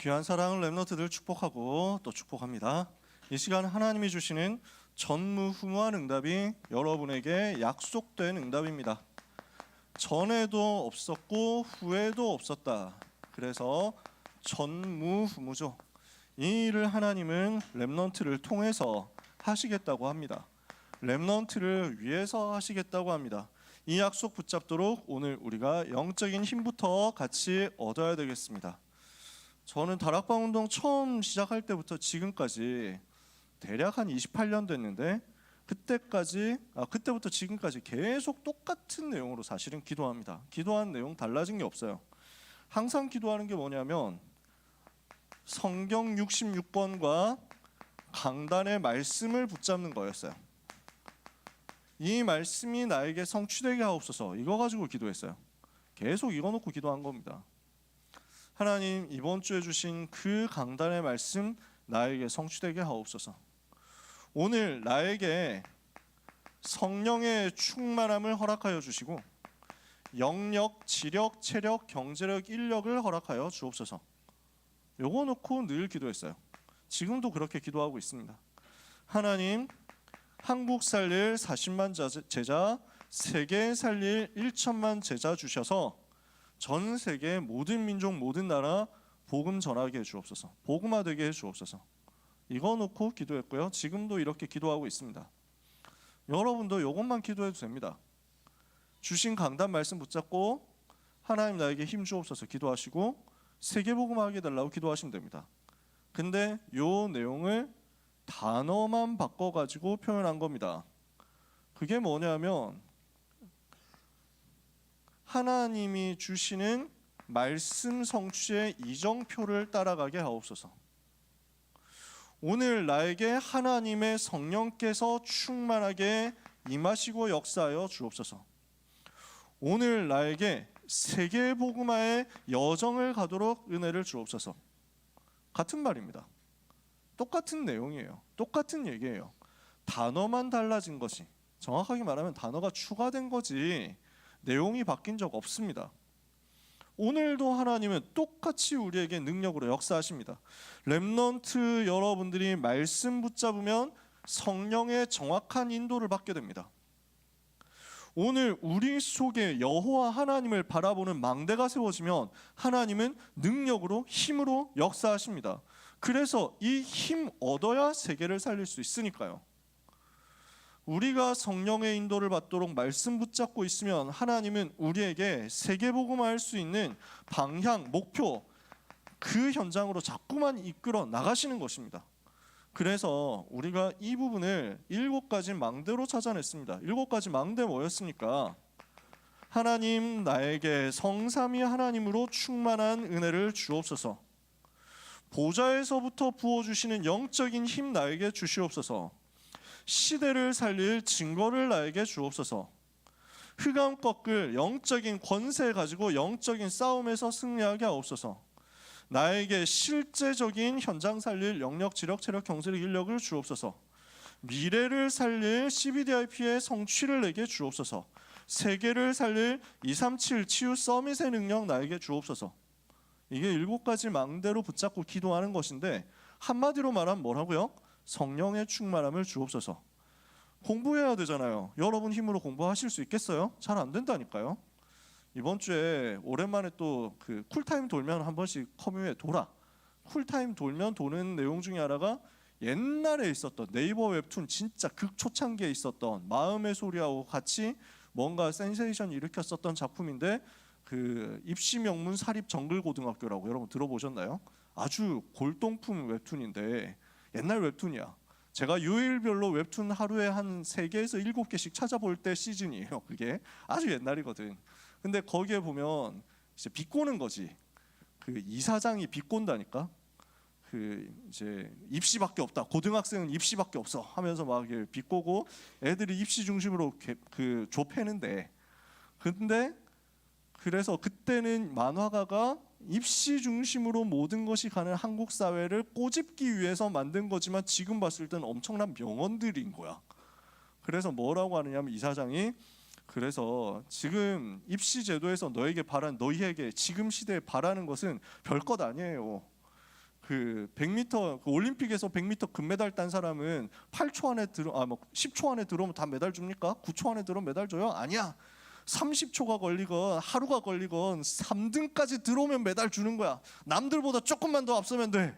귀한 사랑을 렘넌트들 축복하고 또 축복합니다. 이 시간 하나님이 주시는 전무후무한 응답이 여러분에게 약속된 응답입니다. 전에도 없었고 후에도 없었다. 그래서 전무후무죠. 이 일을 하나님은 렘넌트를 통해서 하시겠다고 합니다. 렘넌트를 위해서 하시겠다고 합니다. 이 약속 붙잡도록 오늘 우리가 영적인 힘부터 같이 얻어야 되겠습니다. 저는 다락방 운동 처음 시작할 때부터 지금까지 대략 한 28년 됐는데 그때부터 지금까지 계속 똑같은 내용으로 사실은 기도합니다. 기도한 내용 달라진 게 없어요. 항상 기도하는 게 뭐냐면 성경 66권과 강단의 말씀을 붙잡는 거였어요. 이 말씀이 나에게 성취되게 하옵소서, 이거 가지고 기도했어요. 계속 이거 놓고 기도한 겁니다. 하나님, 이번 주에 주신 그 강단의 말씀 나에게 성취되게 하옵소서. 오늘 나에게 성령의 충만함을 허락하여 주시고 영력, 지력, 체력, 경제력, 인력을 허락하여 주옵소서. 요거 놓고 늘 기도했어요. 지금도 그렇게 기도하고 있습니다. 하나님, 한국 살릴 40만 제자, 세계 살릴 1천만 제자 주셔서 전 세계 모든 민족, 모든 나라 복음 전하게 해주옵소서. 복음화되게 해주옵소서. 이거 놓고 기도했고요. 지금도 이렇게 기도하고 있습니다. 여러분도 이것만 기도해도 됩니다. 주신 강단 말씀 붙잡고 하나님 나에게 힘 주옵소서 기도하시고 세계 복음화하게 해달라고 기도하시면 됩니다. 근데 요 내용을 단어만 바꿔가지고 표현한 겁니다. 그게 뭐냐면 하나님이 주시는 말씀 성취의 이정표를 따라가게 하옵소서. 오늘 나에게 하나님의 성령께서 충만하게 임하시고 역사하여 주옵소서. 오늘 나에게 세계 복음화의 여정을 가도록 은혜를 주옵소서. 같은 말입니다. 똑같은 내용이에요. 똑같은 얘기예요. 단어만 달라진 것이, 정확하게 말하면 단어가 추가된 거지 내용이 바뀐 적 없습니다. 오늘도 하나님은 똑같이 우리에게 능력으로 역사하십니다. 렘넌트 여러분들이 말씀 붙잡으면 성령의 정확한 인도를 받게 됩니다. 오늘 우리 속에 여호와 하나님을 바라보는 망대가 세워지면 하나님은 능력으로, 힘으로 역사하십니다. 그래서 이 힘 얻어야 세계를 살릴 수 있으니까요. 우리가 성령의 인도를 받도록 말씀 붙잡고 있으면 하나님은 우리에게 세계복음화할 수 있는 방향, 목표, 그 현장으로 자꾸만 이끌어 나가시는 것입니다. 그래서 우리가 이 부분을 7가지 망대로 찾아냈습니다. 7가지 망대 뭐였습니까? 하나님, 나에게 성삼위 하나님으로 충만한 은혜를 주옵소서. 보좌에서부터 부어주시는 영적인 힘 나에게 주시옵소서. 시대를 살릴 증거를 나에게 주옵소서. 흑암 꺾을 영적인 권세 가지고 영적인 싸움에서 승리하게 하옵소서. 나에게 실제적인 현장 살릴 영역, 지력, 체력, 경제력, 인력을 주옵소서. 미래를 살릴 CBDIP의 성취를 내게 주옵소서. 세계를 살릴 237 치유 서밋의 능력 나에게 주옵소서. 이게 7가지 망대로 붙잡고 기도하는 것인데 한마디로 말하면 뭐라고요? 성령의 충만함을 주옵소서. 공부해야 되잖아요. 여러분 힘으로 공부하실 수 있겠어요? 잘 안 된다니까요. 이번 주에 오랜만에 또 그 쿨타임 돌면 한 번씩 커뮤에 돌아. 쿨타임 돌면 도는 내용 중에 하나가 옛날에 있었던 네이버 웹툰 진짜 극초창기에 있었던 마음의 소리하고 같이 뭔가 센세이션 일으켰었던 작품인데 그 입시 명문 사립 정글고등학교라고 여러분 들어보셨나요? 아주 골동품 웹툰인데 옛날 웹툰이야. 제가 요일별로 웹툰 하루에 한 3개에서 7개씩 찾아볼 때 시즌이에요. 그게 아주 옛날이거든. 근데 거기에 보면 이제 비꼬는 거지. 그 이사장이 비꼰다니까. 그 이제 입시밖에 없다. 고등학생은 입시밖에 없어 하면서 막 비꼬고 애들이 입시 중심으로 그 좁혀는데. 근데 그래서 그때는 만화가가 입시 중심으로 모든 것이 가는 한국 사회를 꼬집기 위해서 만든 거지만 지금 봤을 때는 엄청난 명언들인 거야. 그래서 뭐라고 하느냐면 이사장이 그래서 지금 입시 제도에서 너희에게 지금 시대에 바라는 것은 별것 아니에요. 그 100m 그 올림픽에서 100m 금메달 딴 사람은 8초 안에 10초 안에 들어오면 다 메달 줍니까? 9초 안에 들어오면 메달 줘요? 아니야. 30초가 걸리건 하루가 걸리건 3등까지 들어오면 메달 주는 거야. 남들보다 조금만 더 앞서면 돼.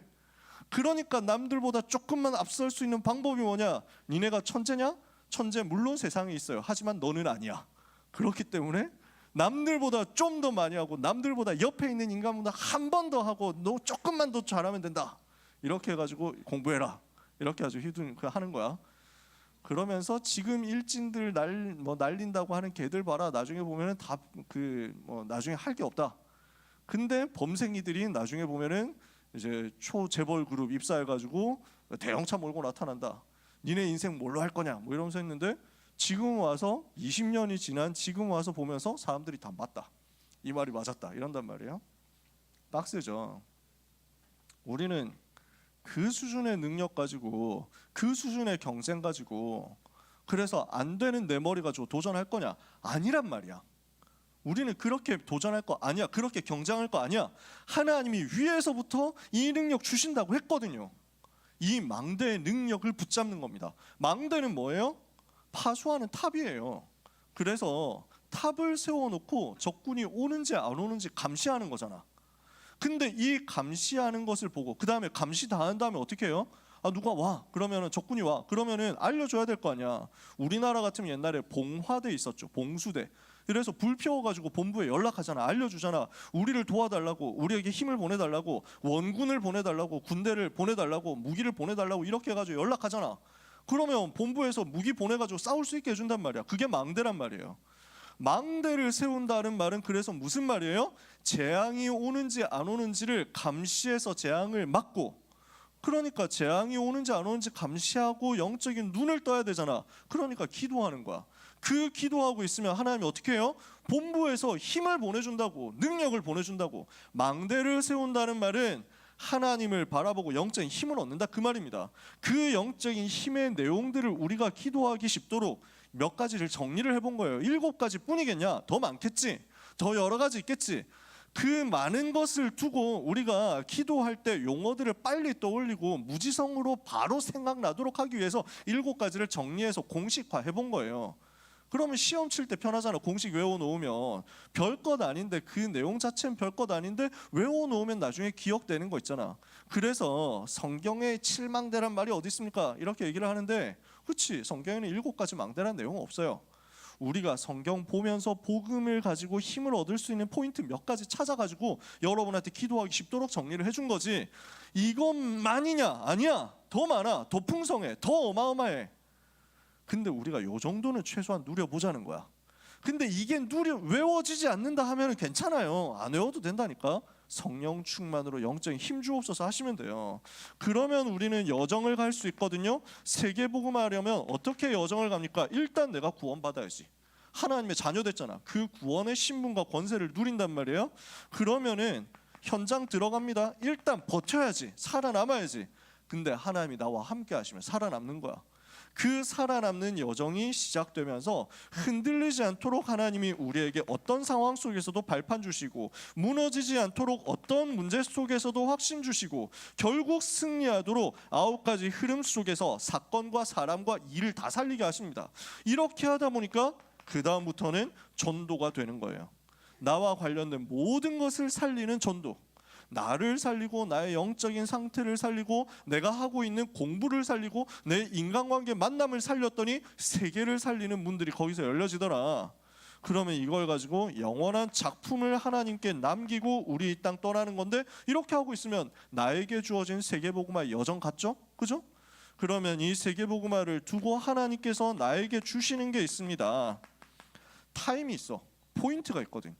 그러니까 남들보다 조금만 앞설 수 있는 방법이 뭐냐? 니네가 천재냐? 천재 물론 세상에 있어요. 하지만 너는 아니야. 그렇기 때문에 남들보다 좀 더 많이 하고 남들보다 옆에 있는 인간보다 한 번 더 하고 너 조금만 더 잘하면 된다. 이렇게 해가지고 공부해라. 이렇게 아주 하는 거야. 그러면서 지금 일진들 날린다고 하는 걔들 봐라. 나중에 보면은 다 나중에 할 게 없다. 근데 범생이들이 나중에 보면은 이제 초재벌 그룹 입사해가지고 대형차 몰고 나타난다. 니네 인생 뭘로 할 거냐? 뭐 이러면서 했는데 지금 와서 20년이 지난 지금 와서 보면서 사람들이 다 맞다. 이 말이 맞았다. 이런단 말이에요. 빡세죠. 우리는 그 수준의 능력 가지고 그 수준의 경쟁 가지고 그래서 안 되는 내 머리 가지고 도전할 거냐? 아니란 말이야. 우리는 그렇게 도전할 거 아니야. 그렇게 경쟁할 거 아니야. 하나님이 위에서부터 이 능력 주신다고 했거든요. 이 망대의 능력을 붙잡는 겁니다. 망대는 뭐예요? 파수하는 탑이에요. 그래서 탑을 세워놓고 적군이 오는지 안 오는지 감시하는 거잖아. 근데 이 감시하는 것을 보고 그 다음에 감시 다 한 다음에 어떻게 해요? 누가 와 그러면은 적군이 와 그러면은 알려줘야 될 거 아니야. 우리나라 같으면 옛날에 봉화대 있었죠. 봉수대. 그래서 불 피워가지고 본부에 연락하잖아. 알려주잖아. 우리를 도와달라고, 우리에게 힘을 보내달라고, 원군을 보내달라고, 군대를 보내달라고, 무기를 보내달라고 이렇게 해가지고 연락하잖아. 그러면 본부에서 무기 보내가지고 싸울 수 있게 해준단 말이야. 그게 망대란 말이에요. 망대를 세운다는 말은 그래서 무슨 말이에요? 재앙이 오는지 안 오는지를 감시해서 재앙을 막고, 그러니까 재앙이 오는지 안 오는지 감시하고 영적인 눈을 떠야 되잖아. 그러니까 기도하는 거야. 그 기도하고 있으면 하나님이 어떻게 해요? 본부에서 힘을 보내준다고, 능력을 보내준다고. 망대를 세운다는 말은 하나님을 바라보고 영적인 힘을 얻는다 그 말입니다. 그 영적인 힘의 내용들을 우리가 기도하기 쉽도록 몇 가지를 정리를 해본 거예요. 7가지 뿐이겠냐? 더 많겠지. 더 여러 가지 있겠지. 그 많은 것을 두고 우리가 기도할 때 용어들을 빨리 떠올리고 무지성으로 바로 생각나도록 하기 위해서 7가지를 정리해서 공식화 해본 거예요. 그러면 시험 칠 때 편하잖아. 공식 외워놓으면 별것 아닌데 그 내용 자체는 별것 아닌데 외워놓으면 나중에 기억되는 거 있잖아. 그래서 성경에 7망대란 말이 어디 있습니까? 이렇게 얘기를 하는데 그렇지, 성경에는 7가지 망대란 내용은 없어요. 우리가 성경 보면서 복음을 가지고 힘을 얻을 수 있는 포인트 몇 가지 찾아가지고 여러분한테 기도하기 쉽도록 정리를 해준 거지. 이것만이냐? 아니야. 더 많아. 더 풍성해. 더 어마어마해. 근데 우리가 요 정도는 최소한 누려보자는 거야. 근데 이게 외워지지 않는다 하면 괜찮아요. 안 외워도 된다니까. 성령 충만으로 영적인 힘 주옵소서 하시면 돼요. 그러면 우리는 여정을 갈 수 있거든요. 세계복음화 하려면 어떻게 여정을 갑니까? 일단 내가 구원받아야지. 하나님의 자녀 됐잖아. 그 구원의 신분과 권세를 누린단 말이에요. 그러면은 현장 들어갑니다. 일단 버텨야지. 살아남아야지. 근데 하나님이 나와 함께 하시면 살아남는 거야. 그 살아남는 여정이 시작되면서 흔들리지 않도록 하나님이 우리에게 어떤 상황 속에서도 발판 주시고 무너지지 않도록 어떤 문제 속에서도 확신 주시고 결국 승리하도록 9가지 흐름 속에서 사건과 사람과 일을 다 살리게 하십니다. 이렇게 하다 보니까 그 다음부터는 전도가 되는 거예요. 나와 관련된 모든 것을 살리는 전도. 나를 살리고 나의 영적인 상태를 살리고 내가 하고 있는 공부를 살리고 내 인간관계 만남을 살렸더니 세계를 살리는 문들이 거기서 열려지더라. 그러면 이걸 가지고 영원한 작품을 하나님께 남기고 우리 이 땅 떠나는 건데 이렇게 하고 있으면 나에게 주어진 세계복음화 여정 같죠? 그죠? 그러면 이 세계복음화를 두고 하나님께서 나에게 주시는 게 있습니다. 타임이 있어. 포인트가 있거든.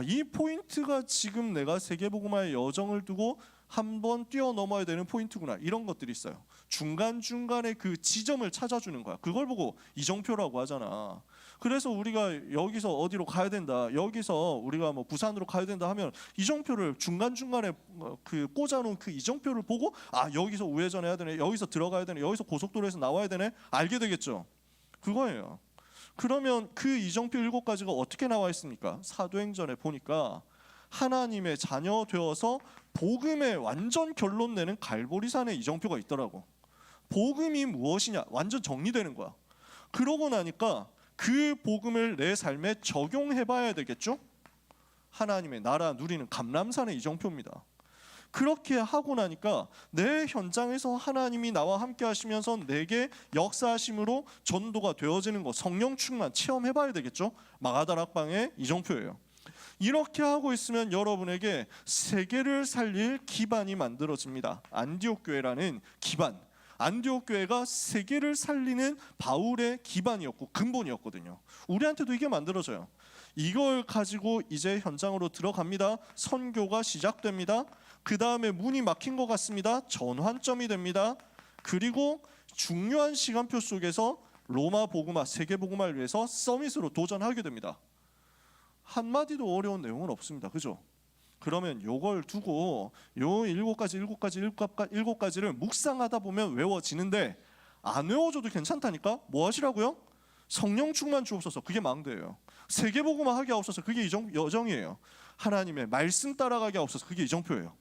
이 포인트가 지금 내가 세계복음화의 여정을 두고 한번 뛰어넘어야 되는 포인트구나. 이런 것들이 있어요. 중간중간에 그 지점을 찾아주는 거야. 그걸 보고 이정표라고 하잖아. 그래서 우리가 여기서 어디로 가야 된다, 여기서 우리가 뭐 부산으로 가야 된다 하면 이정표를 중간중간에 그 꽂아놓은 그 이정표를 보고 여기서 우회전해야 되네, 여기서 들어가야 되네, 여기서 고속도로에서 나와야 되네, 알게 되겠죠. 그거예요. 그러면 그 이정표 7가지가 어떻게 나와 있습니까? 사도행전에 보니까 하나님의 자녀 되어서 복음의 완전 결론 내는 갈보리산의 이정표가 있더라고. 복음이 무엇이냐 완전 정리되는 거야. 그러고 나니까 그 복음을 내 삶에 적용해 봐야 되겠죠. 하나님의 나라 누리는 감람산의 이정표입니다. 그렇게 하고 나니까 내 현장에서 하나님이 나와 함께 하시면서 내게 역사하심으로 전도가 되어지는 것, 성령 충만 체험해 봐야 되겠죠. 마가다락방의 이정표예요. 이렇게 하고 있으면 여러분에게 세계를 살릴 기반이 만들어집니다. 안디옥 교회라는 기반, 안디옥 교회가 세계를 살리는 바울의 기반이었고 근본이었거든요. 우리한테도 이게 만들어져요. 이걸 가지고 이제 현장으로 들어갑니다. 선교가 시작됩니다. 그 다음에 문이 막힌 것 같습니다. 전환점이 됩니다. 그리고 중요한 시간표 속에서 로마 복음화, 세계 복음화를 위해서 서밋으로 도전하게 됩니다. 한마디도 어려운 내용은 없습니다. 그죠? 그러면 요걸 두고 요 일곱 가지를 묵상하다 보면 외워지는데 안 외워줘도 괜찮다니까? 뭐 하시라고요? 성령 충만 주옵소서. 그게 망대예요. 세계 복음화 하게 하옵소서. 그게 여정이에요. 하나님의 말씀 따라가게 하옵소서. 그게 이정표예요.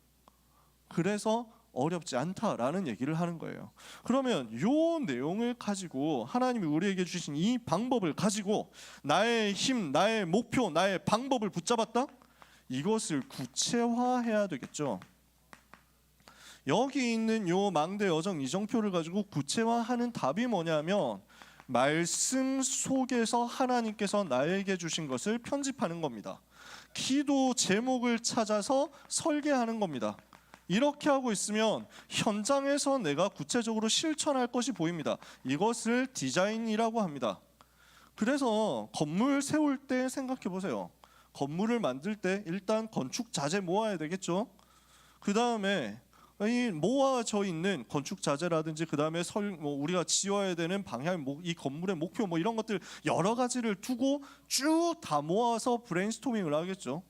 그래서 어렵지 않다라는 얘기를 하는 거예요. 그러면 요 내용을 가지고 하나님이 우리에게 주신 이 방법을 가지고 나의 힘, 나의 목표, 나의 방법을 붙잡았다? 이것을 구체화해야 되겠죠. 여기 있는 요 망대 여정 이정표를 가지고 구체화하는 답이 뭐냐면 말씀 속에서 하나님께서 나에게 주신 것을 편집하는 겁니다. 기도 제목을 찾아서 설계하는 겁니다. 이렇게 하고 있으면 현장에서 내가 구체적으로 실천할 것이 보입니다. 이것을 디자인이라고 합니다. 그래서 건물 세울 때 생각해 보세요. 건물을 만들 때 일단 건축 자재 모아야 되겠죠. 그 다음에 이 모아져 있는 건축 자재라든지 그 다음에 우리가 지어야 되는 방향, 이 건물의 목표 이런 것들 여러 가지를 두고 쭉 다 모아서 브레인스토밍을 하겠죠.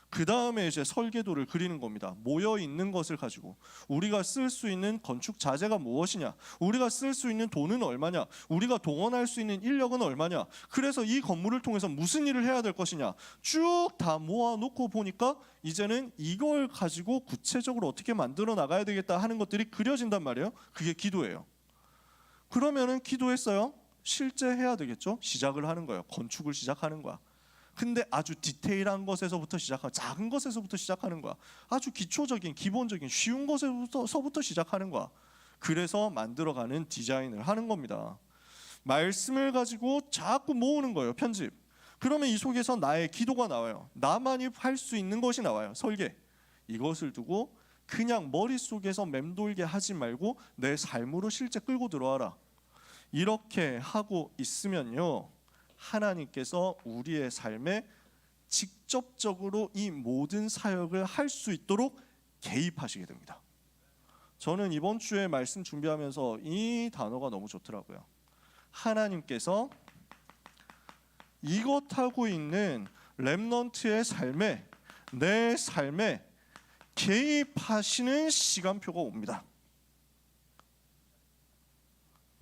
그 다음에 이제 설계도를 그리는 겁니다. 모여 있는 것을 가지고 우리가 쓸 수 있는 건축 자재가 무엇이냐, 우리가 쓸 수 있는 돈은 얼마냐, 우리가 동원할 수 있는 인력은 얼마냐, 그래서 이 건물을 통해서 무슨 일을 해야 될 것이냐 쭉 다 모아놓고 보니까 이제는 이걸 가지고 구체적으로 어떻게 만들어 나가야 되겠다 하는 것들이 그려진단 말이에요. 그게 기도예요. 그러면은 기도했어요. 실제 해야 되겠죠. 시작을 하는 거예요. 건축을 시작하는 거야. 근데 아주 디테일한 것에서부터 시작하고 작은 것에서부터 시작하는 거야. 아주 기초적인 기본적인 쉬운 것에서부터 시작하는 거야. 그래서 만들어가는 디자인을 하는 겁니다. 말씀을 가지고 자꾸 모으는 거예요. 편집. 그러면 이 속에서 나의 기도가 나와요. 나만이 할 수 있는 것이 나와요. 설계. 이것을 두고 그냥 머릿속에서 맴돌게 하지 말고 내 삶으로 실제 끌고 들어와라. 이렇게 하고 있으면요, 하나님께서 우리의 삶에 직접적으로 이 모든 사역을 할 수 있도록 개입하시게 됩니다. 저는 이번 주에 말씀 준비하면서 이 단어가 너무 좋더라고요. 하나님께서 이것하고 있는 렘넌트의 삶에, 내 삶에 개입하시는 시간표가 옵니다.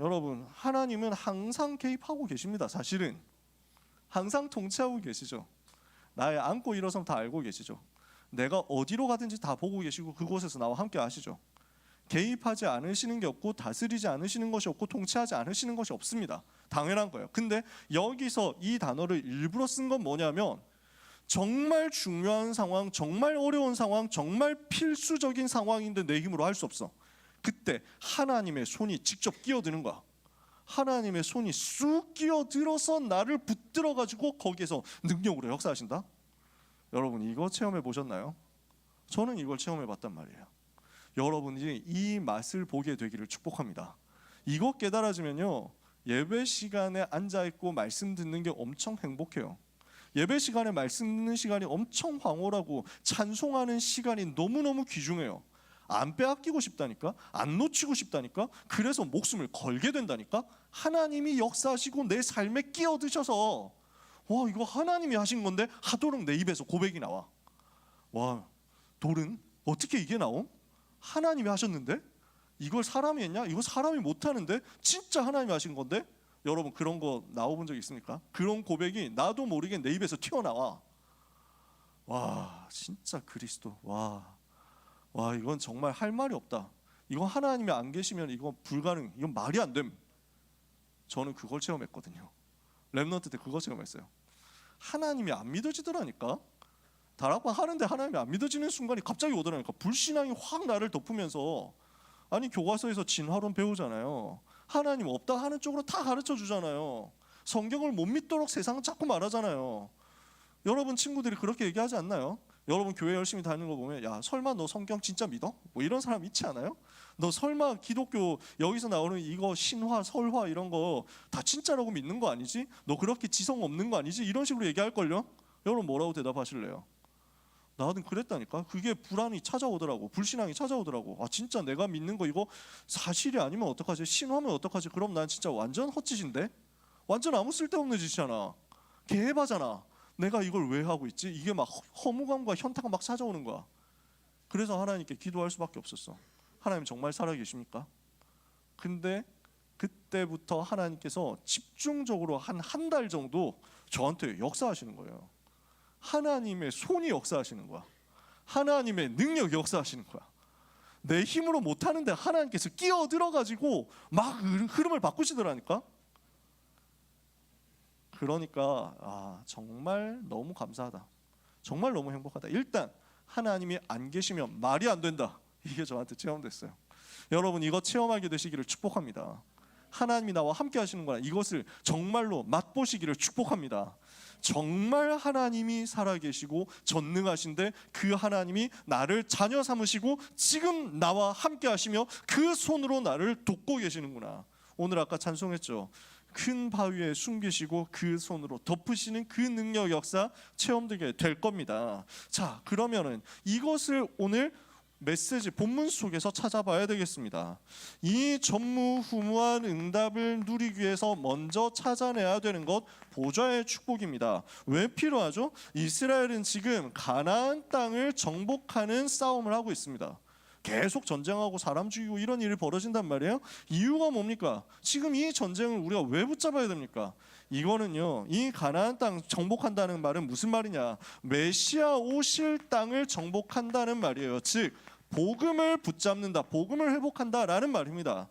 여러분, 하나님은 항상 개입하고 계십니다. 사실은 항상 통치하고 계시죠. 나의 안고 일어서면 다 알고 계시죠. 내가 어디로 가든지 다 보고 계시고 그곳에서 나와 함께 하시죠. 개입하지 않으시는 게 없고 다스리지 않으시는 것이 없고 통치하지 않으시는 것이 없습니다. 당연한 거예요. 근데 여기서 이 단어를 일부러 쓴 건 뭐냐면 정말 중요한 상황, 정말 어려운 상황, 정말 필수적인 상황인데 내 힘으로 할 수 없어. 그때 하나님의 손이 직접 끼어드는 거야. 하나님의 손이 쑥 끼어들어서 나를 붙들어 가지고 거기에서 능력으로 역사하신다. 여러분, 이거 체험해 보셨나요? 저는 이걸 체험해 봤단 말이에요. 여러분이 이 맛을 보게 되기를 축복합니다. 이거 깨달아지면요, 예배 시간에 앉아 있고 말씀 듣는 게 엄청 행복해요. 예배 시간에 말씀 듣는 시간이 엄청 황홀하고 찬송하는 시간이 너무너무 귀중해요. 안 빼앗기고 싶다니까, 안 놓치고 싶다니까, 그래서 목숨을 걸게 된다니까. 하나님이 역사하시고 내 삶에 끼어드셔서 와, 이거 하나님이 하신 건데 하도록 내 입에서 고백이 나와. 와, 돌은 어떻게 이게 나옴? 하나님이 하셨는데 이걸 사람이 했냐? 이거 사람이 못하는데 진짜 하나님이 하신 건데. 여러분, 그런 거 나와본 적 있습니까? 그런 고백이 나도 모르게 내 입에서 튀어나와. 와 진짜 그리스도 와 이건 정말 할 말이 없다. 이건 하나님이 안 계시면 이건 불가능. 이건 말이 안 됨. 저는 그걸 체험했거든요. 렘넌트 때 그거 체험했어요. 하나님이 안 믿어지더라니까. 다락방 하는데 하나님이 안 믿어지는 순간이 갑자기 오더라니까. 불신앙이 확 나를 덮으면서, 아니 교과서에서 진화론 배우잖아요. 하나님 없다 하는 쪽으로 다 가르쳐 주잖아요. 성경을 못 믿도록 세상은 자꾸 말하잖아요. 여러분 친구들이 그렇게 얘기하지 않나요? 여러분 교회 열심히 다니는 거 보면 야 설마 너 성경 진짜 믿어? 뭐 이런 사람 있지 않아요? 너 설마 기독교 여기서 나오는 이거 신화 설화 이런 거 다 진짜라고 믿는 거 아니지? 너 그렇게 지성 없는 거 아니지? 이런 식으로 얘기할걸요? 여러분 뭐라고 대답하실래요? 나는 그랬다니까. 그게 불안이 찾아오더라고. 불신앙이 찾아오더라고. 아 진짜 내가 믿는 거 이거 사실이 아니면 어떡하지? 신화면 어떡하지? 그럼 난 진짜 완전 헛짓인데? 완전 아무 쓸데없는 짓이잖아. 개해바잖아. 내가 이걸 왜 하고 있지? 이게 막 허무감과 현타가 막 찾아오는 거야. 그래서 하나님께 기도할 수밖에 없었어. 하나님 정말 살아계십니까? 근데 그때부터 하나님께서 집중적으로 한 달 정도 저한테 역사하시는 거예요. 하나님의 손이 역사하시는 거야. 하나님의 능력이 역사하시는 거야. 내 힘으로 못하는데 하나님께서 끼어들어가지고 막 흐름을 바꾸시더라니까. 그러니까 정말 너무 감사하다. 정말 너무 행복하다. 일단 하나님이 안 계시면 말이 안 된다. 이게 저한테 체험됐어요. 여러분 이거 체험하게 되시기를 축복합니다. 하나님이 나와 함께 하시는 거라 이것을 정말로 맛보시기를 축복합니다. 정말 하나님이 살아계시고 전능하신데 그 하나님이 나를 자녀 삼으시고 지금 나와 함께 하시며 그 손으로 나를 돕고 계시는구나. 오늘 아까 찬송했죠. 큰 바위에 숨기시고 그 손으로 덮으시는 그 능력 역사 체험되게 될 겁니다. 자, 그러면은 이것을 오늘 메시지 본문 속에서 찾아봐야 되겠습니다. 이 전무후무한 응답을 누리기 위해서 먼저 찾아내야 되는 것 보좌의 축복입니다. 왜 필요하죠? 이스라엘은 지금 가나안 땅을 정복하는 싸움을 하고 있습니다. 계속 전쟁하고 사람 죽이고 이런 일이 벌어진단 말이에요. 이유가 뭡니까? 지금 이 전쟁을 우리가 왜 붙잡아야 됩니까? 이거는요, 이 가나안 땅 정복한다는 말은 무슨 말이냐? 메시아 오실 땅을 정복한다는 말이에요. 즉 복음을 붙잡는다, 복음을 회복한다라는 말입니다.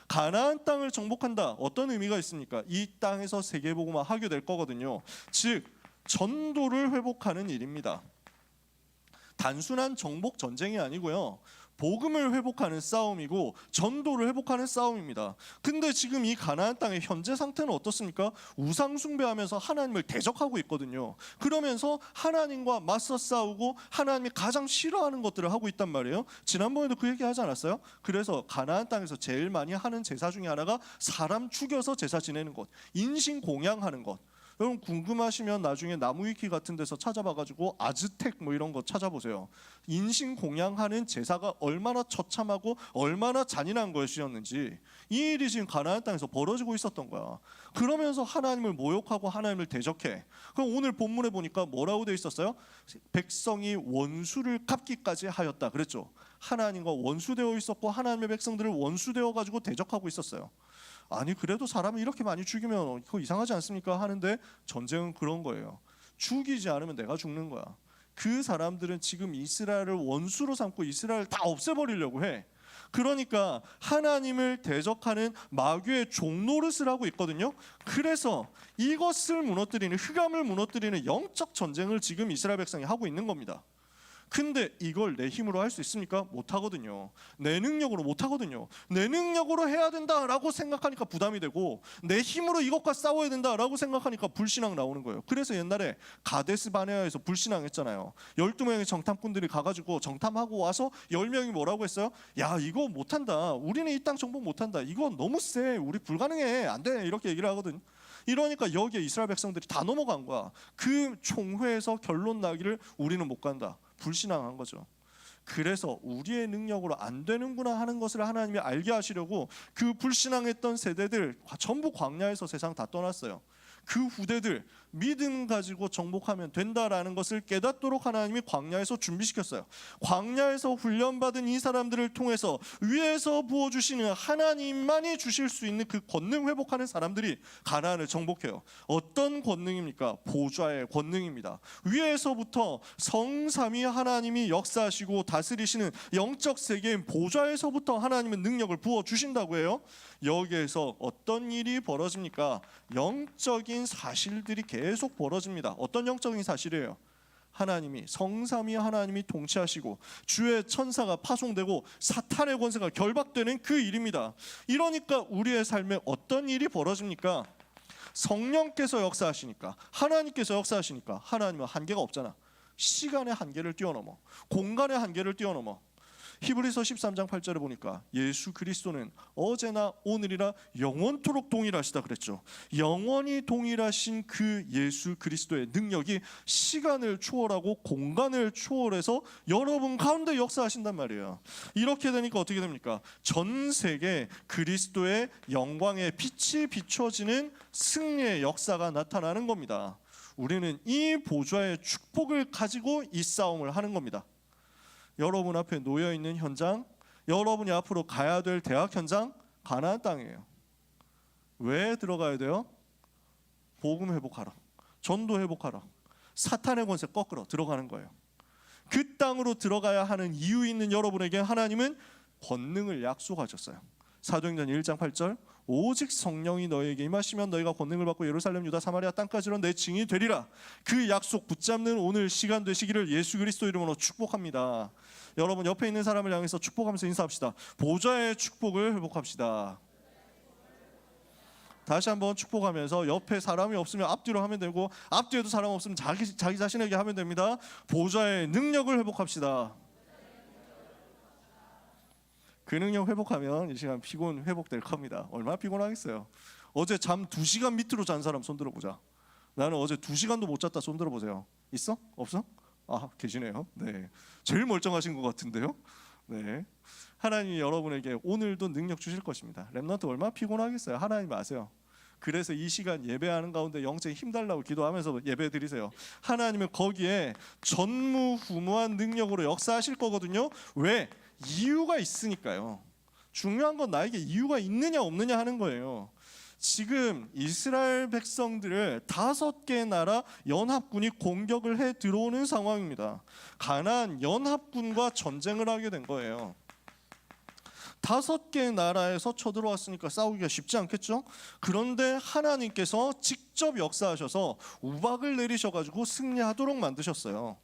가나안 땅을 정복한다. 어떤 의미가 있습니까? 이 땅에서 세계복음화 하게 될 거거든요. 즉 전도를 회복하는 일입니다. 단순한 정복 전쟁이 아니고요. 복음을 회복하는 싸움이고 전도를 회복하는 싸움입니다. 근데 지금 이 가나안 땅의 현재 상태는 어떻습니까? 우상 숭배하면서 하나님을 대적하고 있거든요. 그러면서 하나님과 맞서 싸우고 하나님이 가장 싫어하는 것들을 하고 있단 말이에요. 지난번에도 그 얘기 하지 않았어요? 그래서 가나안 땅에서 제일 많이 하는 제사 중에 하나가 사람 죽여서 제사 지내는 것, 인신 공양하는 것. 여러분 궁금하시면 나중에 나무위키 같은 데서 찾아봐가지고 아즈텍 뭐 이런 거 찾아보세요. 인신 공양하는 제사가 얼마나 처참하고 얼마나 잔인한 것이었는지 이 일이 지금 가나안 땅에서 벌어지고 있었던 거야. 그러면서 하나님을 모욕하고 하나님을 대적해. 그럼 오늘 본문에 보니까 뭐라고 돼 있었어요? 백성이 원수를 갚기까지 하였다 그랬죠. 하나님과 원수되어 있었고 하나님의 백성들을 원수되어 가지고 대적하고 있었어요. 아니 그래도 사람을 이렇게 많이 죽이면 그거 이상하지 않습니까? 하는데 전쟁은 그런 거예요. 죽이지 않으면 내가 죽는 거야. 그 사람들은 지금 이스라엘을 원수로 삼고 이스라엘을 다 없애버리려고 해. 그러니까 하나님을 대적하는 마귀의 종노릇을 하고 있거든요. 그래서 이것을 무너뜨리는, 흑암을 무너뜨리는 영적 전쟁을 지금 이스라엘 백성이 하고 있는 겁니다. 근데 이걸 내 힘으로 할 수 있습니까? 못하거든요. 내 능력으로 못하거든요. 내 능력으로 해야 된다라고 생각하니까 부담이 되고 내 힘으로 이것과 싸워야 된다라고 생각하니까 불신앙 나오는 거예요. 그래서 옛날에 가데스 바네아에서 불신앙했잖아요. 12명의 정탐꾼들이 가가지고 정탐하고 와서 10명이 뭐라고 했어요? 야 이거 못한다. 우리는 이 땅 정복 못한다. 이거 너무 세. 우리 불가능해. 안 돼. 이렇게 얘기를 하거든요. 이러니까 여기에 이스라엘 백성들이 다 넘어간 거야. 그 총회에서 결론 나기를 우리는 못 간다. 불신앙한 거죠. 그래서 우리의 능력으로 안 되는구나 하는 것을 하나님이 알게 하시려고 그 불신앙했던 세대들 전부 광야에서 세상 다 떠났어요. 그 후대들 믿음 가지고 정복하면 된다라는 것을 깨닫도록 하나님이 광야에서 준비시켰어요. 광야에서 훈련받은 이 사람들을 통해서 위에서 부어주시는 하나님만이 주실 수 있는 그 권능 회복하는 사람들이 가나안을 정복해요. 어떤 권능입니까? 보좌의 권능입니다. 위에서부터 성삼위 하나님이 역사하시고 다스리시는 영적 세계인 보좌에서부터 하나님은 능력을 부어주신다고 해요. 여기에서 어떤 일이 벌어집니까? 영적인 사실들이 계속 벌어집니다. 어떤 영적인 사실이에요? 하나님이 성삼위 하나님이 통치하시고 주의 천사가 파송되고 사탄의 권세가 결박되는 그 일입니다. 이러니까 우리의 삶에 어떤 일이 벌어집니까? 성령께서 역사하시니까, 하나님께서 역사하시니까 하나님은 한계가 없잖아. 시간의 한계를 뛰어넘어, 공간의 한계를 뛰어넘어. 히브리서 13장 8절에 보니까 예수 그리스도는 어제나 오늘이나 영원토록 동일하시다 그랬죠. 영원히 동일하신 그 예수 그리스도의 능력이 시간을 초월하고 공간을 초월해서 여러분 가운데 역사하신단 말이에요. 이렇게 되니까 어떻게 됩니까? 전 세계 그리스도의 영광의 빛이 비춰지는 승리의 역사가 나타나는 겁니다. 우리는 이 보좌의 축복을 가지고 이 싸움을 하는 겁니다. 여러분 앞에 놓여있는 현장, 여러분이 앞으로 가야 될 대학 현장, 가나안 땅이에요. 왜 들어가야 돼요? 복음 회복하러, 전도 회복하러, 사탄의 권세 꺾으러 들어가는 거예요. 그 땅으로 들어가야 하는 이유 있는 여러분에게 하나님은 권능을 약속하셨어요. 사도행전 1장 8절, 오직 성령이 너희에게 임하시면 너희가 권능을 받고 예루살렘, 유다, 사마리아 땅까지로 내 증인이 되리라. 그 약속 붙잡는 오늘 시간 되시기를 예수 그리스도 이름으로 축복합니다. 여러분 옆에 있는 사람을 향해서 축복하면서 인사합시다. 보좌의 축복을 회복합시다. 다시 한번 축복하면서 옆에 사람이 없으면 앞뒤로 하면 되고 앞뒤에도 사람 없으면 자기 자신에게 하면 됩니다. 보좌의 능력을 회복합시다. 그 능력 회복하면 이 시간 피곤 회복될 겁니다. 얼마나 피곤하겠어요. 어제 잠 2시간 밑으로 잔 사람 손 들어보자. 나는 어제 2시간도 못 잤다. 손 들어보세요. 있어? 없어? 아, 계시네요. 네, 제일 멀쩡하신 것 같은데요. 네, 하나님이 여러분에게 오늘도 능력 주실 것입니다. 렘넌트 얼마나 피곤하겠어요. 하나님 아세요. 그래서 이 시간 예배하는 가운데 영적인 힘달라고 기도하면서 예배 드리세요. 하나님은 거기에 전무후무한 능력으로 역사하실 거거든요. 왜? 이유가 있으니까요. 중요한 건 나에게 이유가 있느냐 없느냐 하는 거예요. 지금 이스라엘 백성들을 5개 나라 연합군이 공격을 해 들어오는 상황입니다. 가나안 연합군과 전쟁을 하게 된 거예요. 5개 나라에서 쳐들어왔으니까 싸우기가 쉽지 않겠죠? 그런데 하나님께서 직접 역사하셔서 우박을 내리셔가지고 승리하도록 만드셨어요.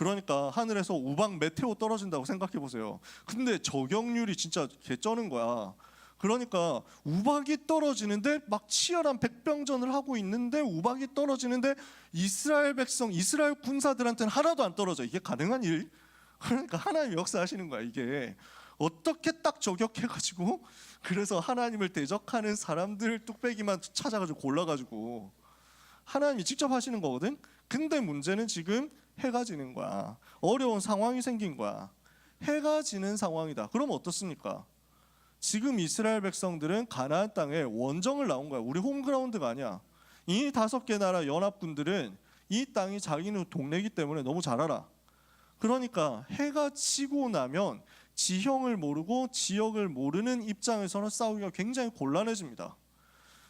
그러니까 하늘에서 우박 메테오 떨어진다고 생각해 보세요. 근데 저격률이 진짜 개쩌는 거야. 그러니까 우박이 떨어지는데 막 치열한 백병전을 하고 있는데 우박이 떨어지는데 이스라엘 백성, 이스라엘 군사들한테는 하나도 안 떨어져. 이게 가능한 일? 그러니까 하나님 역사하시는 거야. 이게 어떻게 딱 저격해가지고 그래서 하나님을 대적하는 사람들 뚝배기만 찾아가지고 골라가지고 하나님이 직접 하시는 거거든. 근데 문제는 지금 해가 지는 거야. 어려운 상황이 생긴 거야. 해가 지는 상황이다. 그럼 어떻습니까? 지금 이스라엘 백성들은 가나안 땅에 원정을 나온 거야. 우리 홈그라운드가 아니야. 이 5개 나라 연합군들은 이 땅이 자기는 동네이기 때문에 너무 잘 알아. 그러니까 해가 지고 나면 지형을 모르고 지역을 모르는 입장에서는 싸우기가 굉장히 곤란해집니다.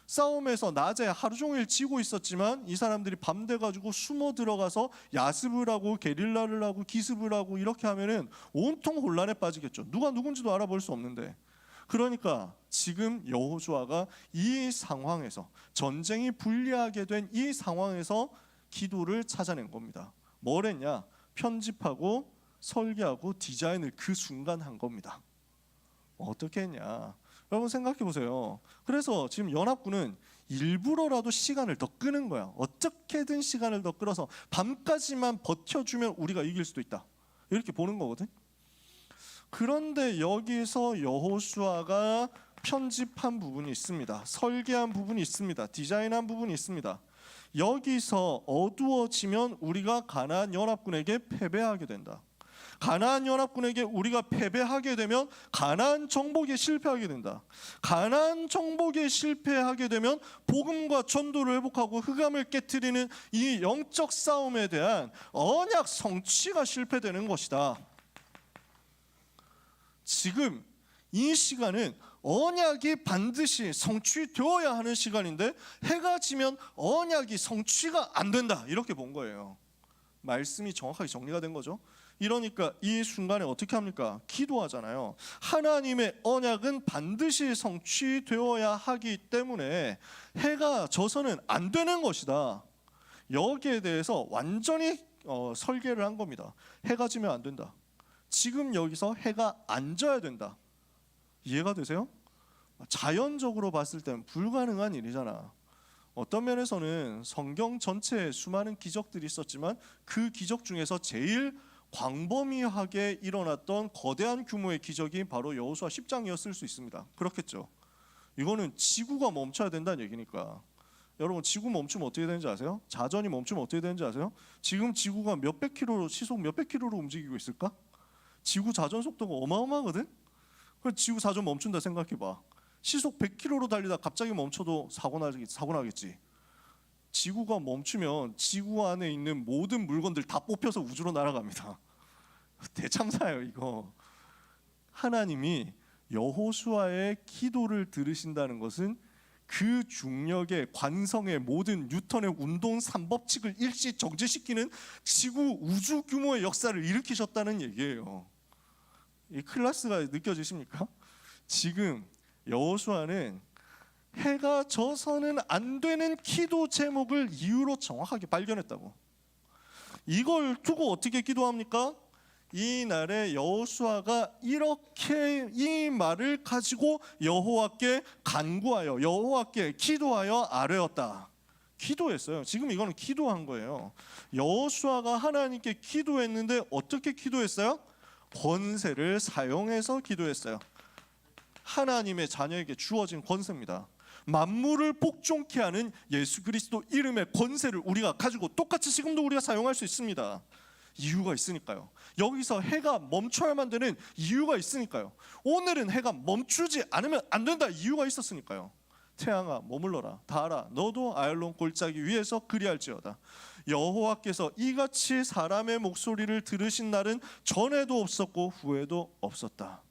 싸움에서 낮에 하루 종일 지고 있었지만 이 사람들이 밤 돼가지고 숨어 들어가서 야습을 하고 게릴라를 하고 기습을 하고 이렇게 하면은 온통 혼란에 빠지겠죠. 누가 누군지도 알아볼 수 없는데. 그러니까 지금 여호수아가 이 상황에서 전쟁이 불리하게 된 이 상황에서 기도를 찾아낸 겁니다. 뭘 했냐? 편집하고 설계하고 디자인을 그 순간 한 겁니다. 어떻게 했냐? 여러분 생각해 보세요. 그래서 지금 연합군은 일부러라도 시간을 더 끄는 거야. 어떻게든 시간을 더 끌어서 밤까지만 버텨주면 우리가 이길 수도 있다. 이렇게 보는 거거든. 그런데 여기서 여호수아가 편집한 부분이 있습니다. 설계한 부분이 있습니다. 디자인한 부분이 있습니다. 여기서 어두워지면 우리가 가나안 연합군에게 패배하게 된다. 가나안 연합군에게 우리가 패배하게 되면 가나안 정복에 실패하게 된다. 가나안 정복에 실패하게 되면 복음과 전도를 회복하고 흑암을 깨트리는 이 영적 싸움에 대한 언약 성취가 실패되는 것이다. 지금 이 시간은 언약이 반드시 성취되어야 하는 시간인데 해가 지면 언약이 성취가 안 된다, 이렇게 본 거예요. 말씀이 정확하게 정리가 된 거죠. 이러니까 이 순간에 어떻게 합니까? 기도하잖아요. 하나님의 언약은 반드시 성취되어야 하기 때문에 해가 져서는 안 되는 것이다. 여기에 대해서 완전히 설계를 한 겁니다. 해가 지면 안 된다. 지금 여기서 해가 안 져야 된다. 이해가 되세요? 자연적으로 봤을 땐 불가능한 일이잖아. 어떤 면에서는 성경 전체에 수많은 기적들이 있었지만 그 기적 중에서 제일 광범위하게 일어났던 거대한 규모의 기적이 바로 여호수아 10장이었을 수 있습니다. 그렇겠죠. 이거는 지구가 멈춰야 된다는 얘기니까. 여러분, 지구 멈추면 어떻게 되는지 아세요? 자전이 멈추면 어떻게 되는지 아세요? 지금 지구가 몇백 킬로로, 시속 몇백 킬로로 움직이고 있을까? 지구 자전 속도가 어마어마하거든? 그럼 지구 자전 멈춘다 생각해봐. 시속 100km로 달리다 갑자기 멈춰도 사고 나겠지. 지구가 멈추면 지구 안에 있는 모든 물건들 다 뽑혀서 우주로 날아갑니다. 대참사예요 이거. 하나님이 여호수아의 기도를 들으신다는 것은 그 중력의 관성의 모든 뉴턴의 운동 3법칙을 일시 정지시키는 지구 우주 규모의 역사를 일으키셨다는 얘기예요. 이 클래스가 느껴지십니까? 지금 여호수아는 해가 져서는 안 되는 기도 제목을 이유로 정확하게 발견했다고. 이걸 두고 어떻게 기도합니까? 이 날에 여호수아가 이렇게 이 말을 가지고 여호와께 간구하여 여호와께 기도하여 아뢰었다. 기도했어요. 지금 이거는 기도한 거예요. 여호수아가 하나님께 기도했는데 어떻게 기도했어요? 권세를 사용해서 기도했어요. 하나님의 자녀에게 주어진 권세입니다. 만물을 복종케 하는 예수 그리스도 이름의 권세를 우리가 가지고 똑같이 지금도 우리가 사용할 수 있습니다. 이유가 있으니까요. 여기서 해가 멈춰야만 되는 이유가 있으니까요. 오늘은 해가 멈추지 않으면 안 된다, 이유가 있었으니까요. 태양아 머물러라, 달아 너도 아얄론 골짜기 위에서 그리할지어다. 여호와께서 이같이 사람의 목소리를 들으신 날은 전에도 없었고 후에도 없었다.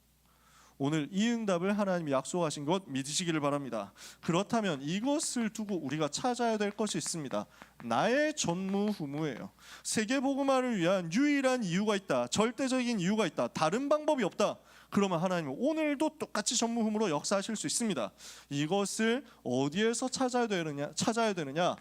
오늘 이 응답을 하나님이 약속하신 것 믿으시기를 바랍니다. 그렇다면 이것을 두고 우리가 찾아야 될 것이 있습니다. 나의 전무후무예요. 세계복음화를 위한 유일한 이유가 있다, 절대적인 이유가 있다, 다른 방법이 없다. 그러면 하나님은 오늘도 똑같이 전무후무로 역사하실 수 있습니다. 이것을 어디에서 찾아야 되느냐?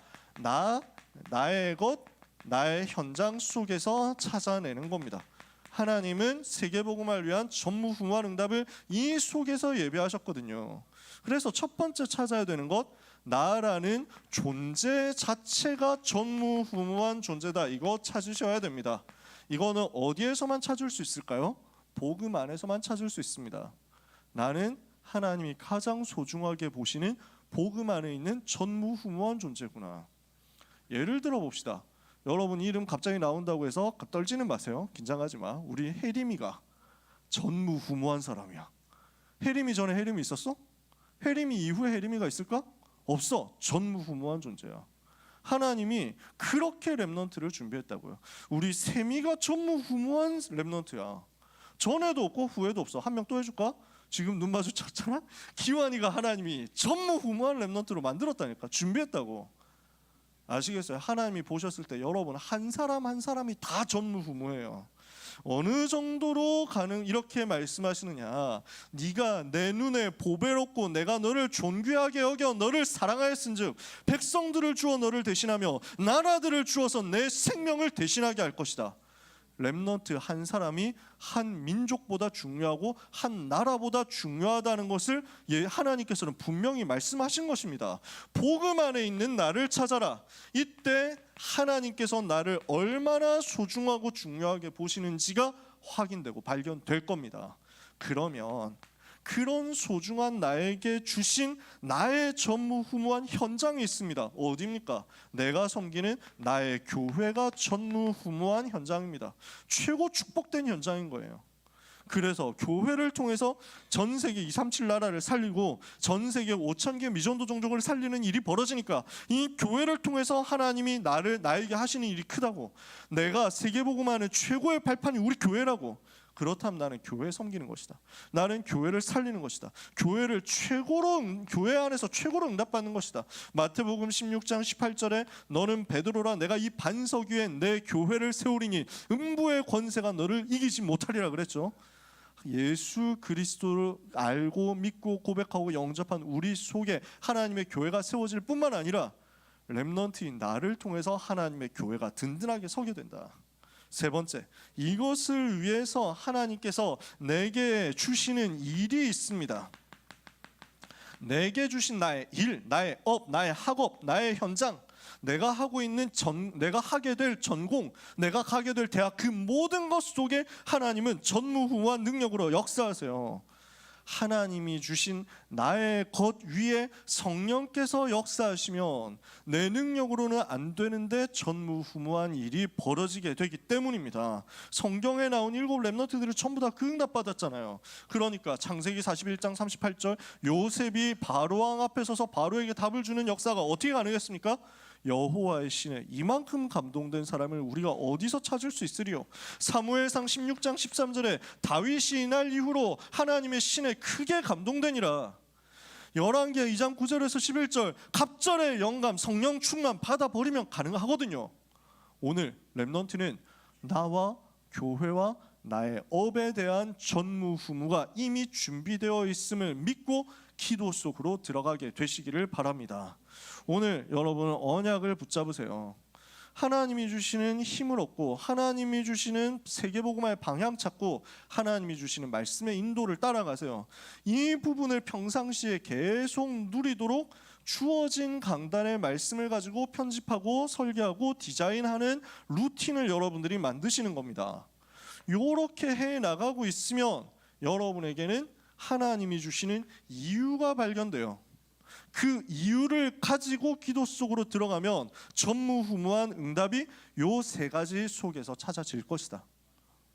나의 것, 나의 현장 속에서 찾아내는 겁니다. 하나님은 세계복음화를 위한 전무후무한 응답을 이 속에서 예비하셨거든요. 그래서 첫 번째 찾아야 되는 것, 나라는 존재 자체가 전무후무한 존재다. 이거 찾으셔야 됩니다. 이거는 어디에서만 찾을 수 있을까요? 복음 안에서만 찾을 수 있습니다. 나는 하나님이 가장 소중하게 보시는 복음 안에 있는 전무후무한 존재구나. 예를 들어 봅시다. 여러분 이름 갑자기 나온다고 해서 떨지는 마세요. 긴장하지 마. 우리 혜림이가 전무후무한 사람이야. 혜림이 전에 혜림이 있었어? 혜림이 이후에 혜림이가 있을까? 없어. 전무후무한 존재야. 하나님이 그렇게 렘넌트를 준비했다고요. 우리 세미가 전무후무한 렘넌트야. 전에도 없고 후에도 없어. 한 명 또 해줄까? 지금 눈 마주쳤잖아. 기환이가 하나님이 전무후무한 렘넌트로 만들었다니까. 준비했다고. 아시겠어요? 하나님이 보셨을 때 여러분 한 사람 한 사람이 다 전무후무해요. 어느 정도로 이렇게 말씀하시느냐? 네가 내 눈에 보배롭고 내가 너를 존귀하게 여겨 너를 사랑하였은즉 백성들을 주어 너를 대신하며 나라들을 주어서 내 생명을 대신하게 할 것이다. 렘넌트 한 사람이 한 민족보다 중요하고 한 나라보다 중요하다는 것을 하나님께서는 분명히 말씀하신 것입니다. 복음 안에 있는 나를 찾아라. 이때 하나님께서 나를 얼마나 소중하고 중요하게 보시는지가 확인되고 발견될 겁니다. 그러면 그런 소중한 나에게 주신 나의 전무후무한 현장이 있습니다. 어디입니까? 내가 섬기는 나의 교회가 전무후무한 현장입니다. 최고 축복된 현장인 거예요. 그래서 교회를 통해서 전 세계 237 나라를 살리고 전 세계 5,000개 미전도 종족을 살리는 일이 벌어지니까 이 교회를 통해서 하나님이 나에게 하시는 일이 크다고, 내가 세계복음하는 최고의 발판이 우리 교회라고, 그렇다면 나는 교회에 섬기는 것이다. 나는 교회를 살리는 것이다. 교회 안에서 최고로 응답받는 것이다. 마태복음 16장 18절에 너는 베드로라, 내가 이 반석 위에 내 교회를 세우리니 음부의 권세가 너를 이기지 못하리라 그랬죠. 예수 그리스도를 알고 믿고 고백하고 영접한 우리 속에 하나님의 교회가 세워질 뿐만 아니라 렘넌트인 나를 통해서 하나님의 교회가 든든하게 서게 된다. 세 번째, 이것을 위해서 하나님께서 내게 주시는 일이 있습니다. 내게 주신 나의 일, 나의 업, 나의 학업, 나의 현장, 내가 하게 될 전공, 내가 가게 될 대학, 그 모든 것 속에 하나님은 전무후무한 능력으로 역사하세요. 하나님이 주신 나의 것 위에 성령께서 역사하시면 내 능력으로는 안 되는데 전무후무한 일이 벌어지게 되기 때문입니다. 성경에 나온 7 렘넌트들이 전부 다 그 응답 받았잖아요. 그러니까 창세기 41장 38절 요셉이 바로왕 앞에 서서 바로에게 답을 주는 역사가 어떻게 가능했습니까? 여호와의 신에 이만큼 감동된 사람을 우리가 어디서 찾을 수 있으리요? 사무엘상 16장 13절에 다윗이 이날 이후로 하나님의 신에 크게 감동되니라. 열왕기하 2장 9절에서 11절 갑절의 영감 성령 충만 받아버리면 가능하거든요. 오늘 렘넌트는 나와 교회와 나의 업에 대한 전무후무가 이미 준비되어 있음을 믿고 기도 속으로 들어가게 되시기를 바랍니다. 오늘 여러분은 언약을 붙잡으세요. 하나님이 주시는 힘을 얻고 하나님이 주시는 세계복음화의 방향 찾고 하나님이 주시는 말씀의 인도를 따라가세요. 이 부분을 평상시에 계속 누리도록 주어진 강단의 말씀을 가지고 편집하고 설계하고 디자인하는 루틴을 여러분들이 만드시는 겁니다. 이렇게 해나가고 있으면 여러분에게는 하나님이 주시는 이유가 발견돼요. 그 이유를 가지고 기도 속으로 들어가면 전무후무한 응답이 요 세 가지 속에서 찾아질 것이다.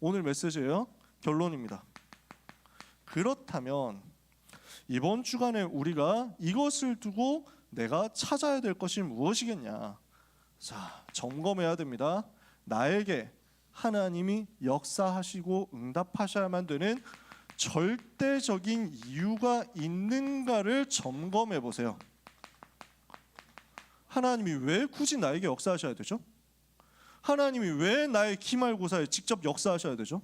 오늘 메시지예요. 결론입니다. 그렇다면 이번 주간에 우리가 이것을 두고 내가 찾아야 될 것이 무엇이겠냐? 자, 점검해야 됩니다. 나에게 하나님이 역사하시고 응답하셔야만 되는 절대적인 이유가 있는가를 점검해 보세요. 하나님이 왜 굳이 나에게 역사하셔야 되죠? 하나님이 왜 나의 기말고사에 직접 역사하셔야 되죠?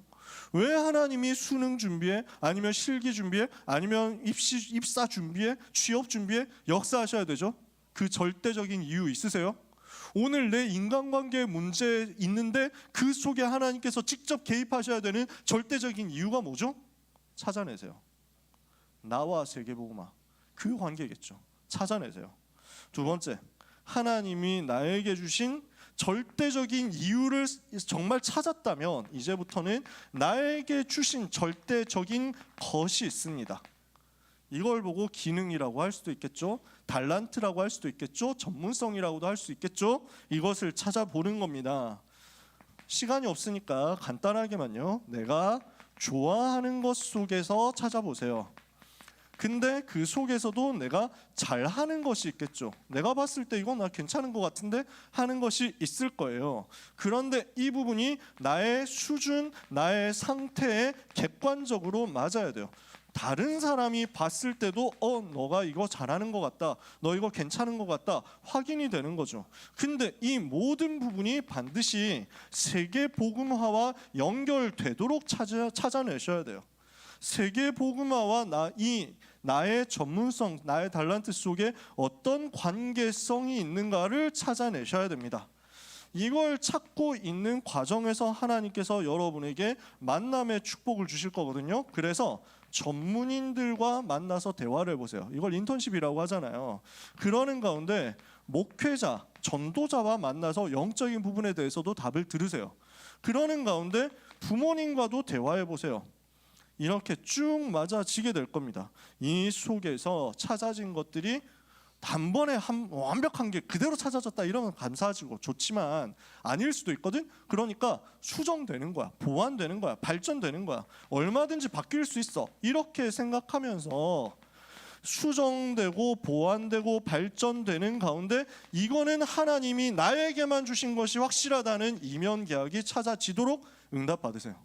왜 하나님이 수능 준비에, 아니면 실기 준비에, 아니면 입사 준비에, 취업 준비에 역사하셔야 되죠? 그 절대적인 이유 있으세요? 오늘 내 인간관계에 문제 있는데 그 속에 하나님께서 직접 개입하셔야 되는 절대적인 이유가 뭐죠? 찾아내세요. 나와 세계복음화 그 관계겠죠. 찾아내세요. 두 번째, 하나님이 나에게 주신 절대적인 이유를 정말 찾았다면 이제부터는 나에게 주신 절대적인 것이 있습니다. 이걸 보고 기능이라고 할 수도 있겠죠. 달란트라고 할 수도 있겠죠. 전문성이라고도 할 수 있겠죠. 이것을 찾아보는 겁니다. 시간이 없으니까 간단하게만요. 내가 좋아하는 것 속에서 찾아보세요. 근데 그 속에서도 내가 잘하는 것이 있겠죠. 내가 봤을 때 이건 나 괜찮은 것 같은데 하는 것이 있을 거예요. 그런데 이 부분이 나의 수준, 나의 상태에 객관적으로 맞아야 돼요. 다른 사람이 봤을 때도 너가 이거 잘하는 것 같다, 너 이거 괜찮은 것 같다 확인이 되는 거죠. 근데 이 모든 부분이 반드시 세계 복음화와 연결되도록 찾아내셔야 돼요. 세계 복음화와 나의 전문성, 나의 달란트 속에 어떤 관계성이 있는가를 찾아내셔야 됩니다. 이걸 찾고 있는 과정에서 하나님께서 여러분에게 만남의 축복을 주실 거거든요. 그래서 전문인들과 만나서 대화를 해보세요. 이걸 인턴십이라고 하잖아요. 그러는 가운데 목회자, 전도자와 만나서 영적인 부분에 대해서도 답을 들으세요. 그러는 가운데 부모님과도 대화해보세요. 이렇게 쭉 맞아지게 될 겁니다. 이 속에서 찾아진 것들이 단번에 완벽한 게 그대로 찾아졌다 이러면 감사하고 좋지만 아닐 수도 있거든. 그러니까 수정되는 거야, 보완되는 거야, 발전되는 거야. 얼마든지 바뀔 수 있어. 이렇게 생각하면서 수정되고 보완되고 발전되는 가운데 이거는 하나님이 나에게만 주신 것이 확실하다는 이면 계약이 찾아지도록 응답받으세요.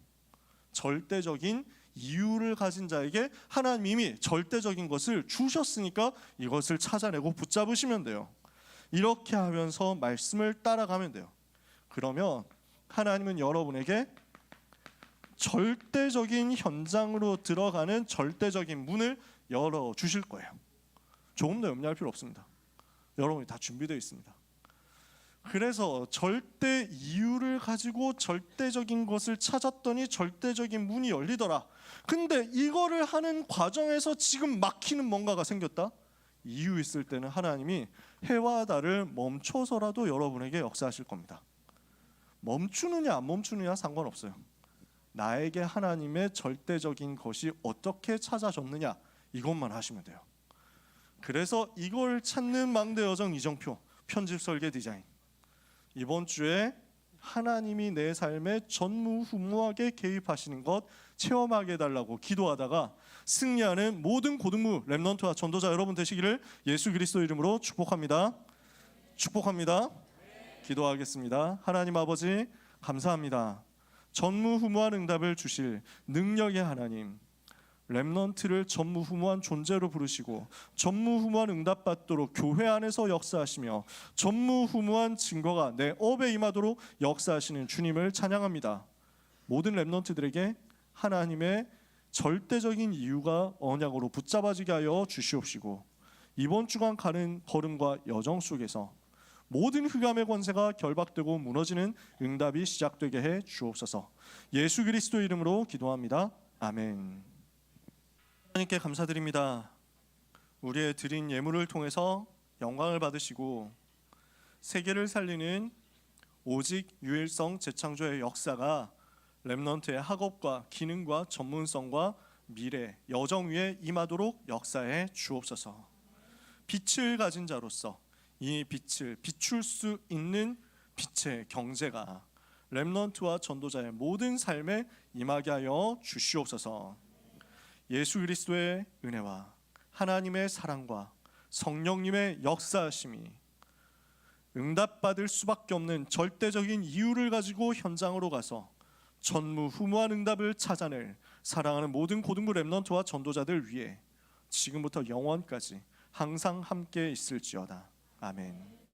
절대적인 이유를 가진 자에게 하나님이 절대적인 것을 주셨으니까 이것을 찾아내고 붙잡으시면 돼요. 이렇게 하면서 말씀을 따라가면 돼요. 그러면 하나님은 여러분에게 절대적인 현장으로 들어가는 절대적인 문을 열어주실 거예요. 조금 더 염려할 필요 없습니다. 여러분이 다 준비되어 있습니다. 그래서 절대 이유를 가지고 절대적인 것을 찾았더니 절대적인 문이 열리더라. 근데 이거를 하는 과정에서 지금 막히는 뭔가가 생겼다. 이유 있을 때는 하나님이 해와 달을 멈춰서라도 여러분에게 역사하실 겁니다. 멈추느냐 안 멈추느냐 상관없어요. 나에게 하나님의 절대적인 것이 어떻게 찾아졌느냐 이것만 하시면 돼요. 그래서 이걸 찾는 망대 여정 이정표 편집 설계 디자인, 이번 주에 하나님이 내 삶에 전무후무하게 개입하시는 것 체험하게 해달라고 기도하다가 승리하는 모든 고등부 렘넌트와 전도자 여러분 되시기를 예수 그리스도 이름으로 축복합니다. 축복합니다. 기도하겠습니다. 하나님 아버지 감사합니다. 전무후무한 응답을 주실 능력의 하나님, 렘넌트를 전무후무한 존재로 부르시고 전무후무한 응답받도록 교회 안에서 역사하시며 전무후무한 증거가 내 업에 임하도록 역사하시는 주님을 찬양합니다. 모든 렘넌트들에게 하나님의 절대적인 이유가 언약으로 붙잡아지게 하여 주시옵시고 이번 주간 가는 걸음과 여정 속에서 모든 흑암의 권세가 결박되고 무너지는 응답이 시작되게 해 주옵소서. 예수 그리스도 이름으로 기도합니다. 아멘. 하나님께 감사드립니다. 우리의 드린 예물을 통해서 영광을 받으시고 세계를 살리는 오직 유일성 재창조의 역사가 렘넌트의 학업과 기능과 전문성과 미래, 여정 위에 임하도록 역사해 주옵소서. 빛을 가진 자로서 이 빛을 비출 수 있는 빛의 경제가 렘넌트와 전도자의 모든 삶에 임하게 하여 주시옵소서. 예수 그리스도의 은혜와 하나님의 사랑과 성령님의 역사하심이 응답받을 수밖에 없는 절대적인 이유를 가지고 현장으로 가서 전무후무한 응답을 찾아낼 사랑하는 모든 고등부 렘넌트와 전도자들 위해 지금부터 영원까지 항상 함께 있을지어다. 아멘.